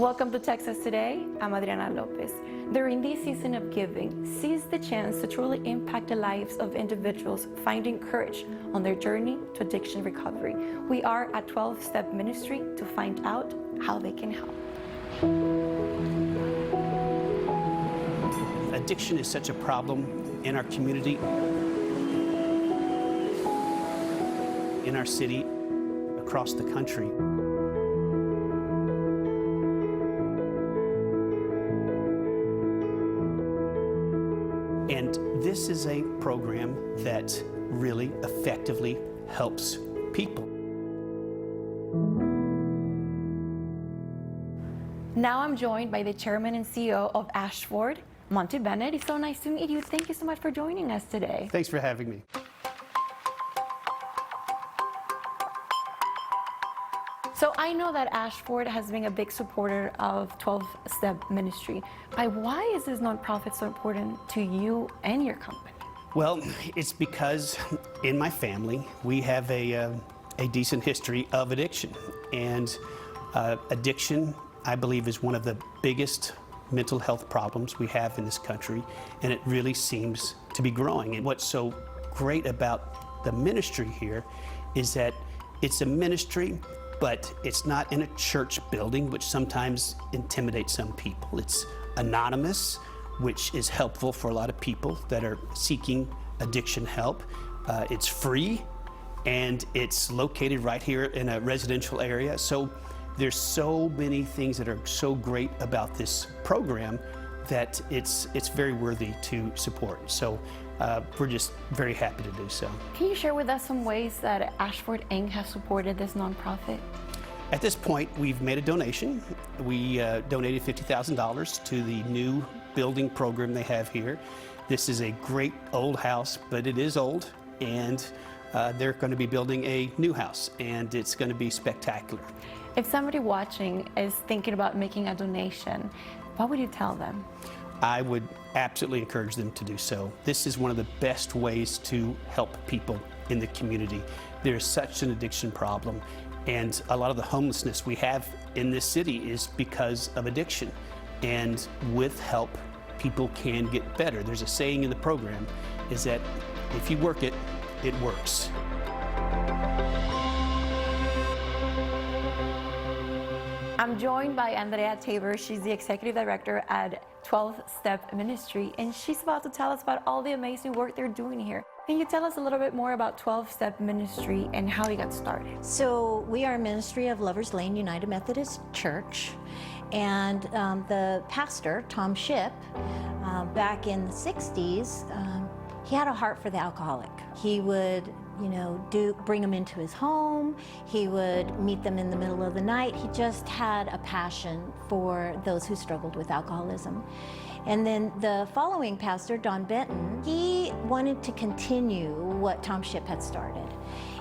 Welcome to Texas Today. I'm Adriana López. During this season of giving, seize the chance to truly impact the lives of individuals finding courage on their journey to addiction recovery. We are at 12th Step Ministry to find out how they can help. Addiction is such a problem in our community, in our city, across the country. And this is a program that really effectively helps people. Now I'm joined by the chairman and CEO of Ashford, Monty Bennett. It's so nice to meet you. Thank you so much for joining us today. Thanks for having me. So I know that Ashford has been a big supporter of 12th Step Ministry. But why is this nonprofit so important to you and your company? Well, it's because in my family, we have a decent history of addiction. And addiction, I believe, is one of the biggest mental health problems we have in this country. And it really seems to be growing. And what's so great about the ministry here is that it's a ministry, but it's not in a church building, which sometimes intimidates some people. It's anonymous, which is helpful for a lot of people that are seeking addiction help. It's free, and it's located right here in a residential area. So there's so many things that are so great about this program that it's very worthy to support. So we're just very happy to do so. Can you share with us some ways that Ashford Inc. has supported this nonprofit? At this point, we've made a donation. We donated $50,000 to the new building program they have here. This is a great old house, but it is old, and they're going to be building a new house, and it's going to be spectacular. If somebody watching is thinking about making a donation, what would you tell them? I would absolutely encourage them to do so. This is one of the best ways to help people in the community. There's such an addiction problem, and a lot of the homelessness we have in this city is because of addiction. And with help, people can get better. There's a saying in the program is that if you work it, it works. I'm joined by Andrea Tabor. She's the executive director at 12th Step Ministry, and she's about to tell us about all the amazing work they're doing here. Can you tell us a little bit more about 12th Step Ministry and how you got started? So we are a ministry of Lovers Lane United Methodist Church, and the pastor, Tom Shipp, back in the 60s, he had a heart for the alcoholic. He would bring them into his home. He would meet them in the middle of the night. He just had a passion for those who struggled with alcoholism. And then the following pastor, Don Benton, he wanted to continue what Tom Shipp had started.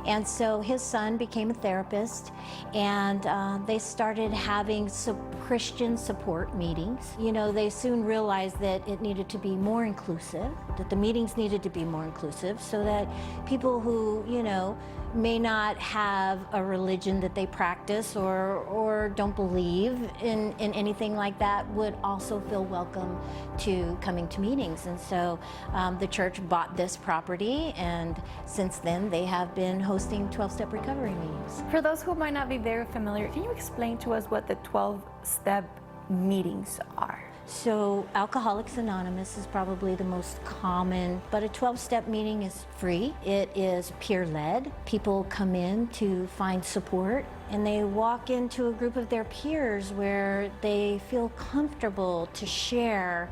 And so his son became a therapist, and they started having some Christian support meetings. They soon realized that it needed to be more inclusive, that the meetings needed to be more inclusive, so that people who, may not have a religion that they practice or don't believe in anything like that would also feel welcome to coming to meetings. And so the church bought this property, and since then they have been hosting 12-step recovery meetings. For those who might not be very familiar, can you explain to us what the 12-step meetings are? So Alcoholics Anonymous is probably the most common, but a 12-step meeting is free. It is peer-led. People come in to find support, and they walk into a group of their peers where they feel comfortable to share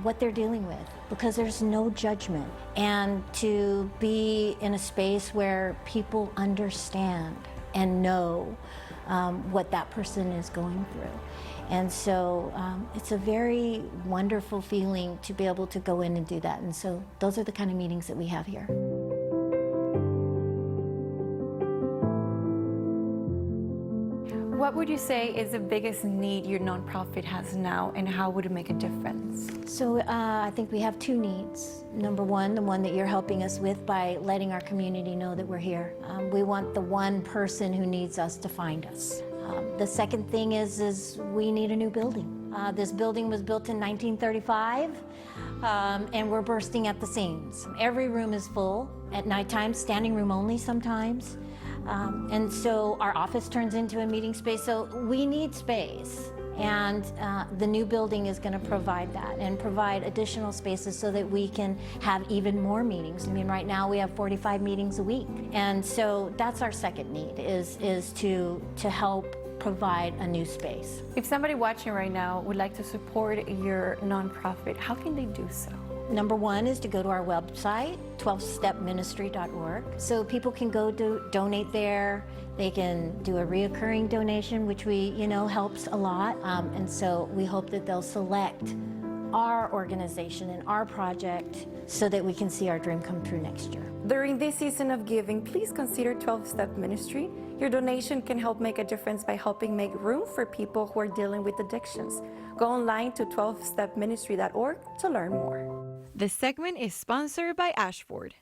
what they're dealing with, because there's no judgment, and to be in a space where people understand and know what that person is going through. And so it's a very wonderful feeling to be able to go in and do that. And so those are the kind of meetings that we have here. What would you say is the biggest need your nonprofit has now, and how would it make a difference? So I think we have two needs. Number one, the one that you're helping us with by letting our community know that we're here. We want the one person who needs us to find us. The second thing is we need a new building. This building was built in 1935, and we're bursting at the seams. Every room is full at nighttime, standing room only sometimes. And so our office turns into a meeting space, so we need space. And the new building is going to provide that and provide additional spaces so that we can have even more meetings. I mean, right now we have 45 meetings a week. And so that's our second need, is to help provide a new space. If somebody watching right now would like to support your nonprofit, how can they do so? Number one is to go to our website, 12thstepministry.org. So people can go to donate there. They can do a reoccurring donation, which helps a lot. And so we hope that they'll select our organization and our project so that we can see our dream come true next year. During this season of giving, please consider 12th Step Ministry. Your donation can help make a difference by helping make room for people who are dealing with addictions. Go online to 12thstepministry.org to learn more. This segment is sponsored by Ashford.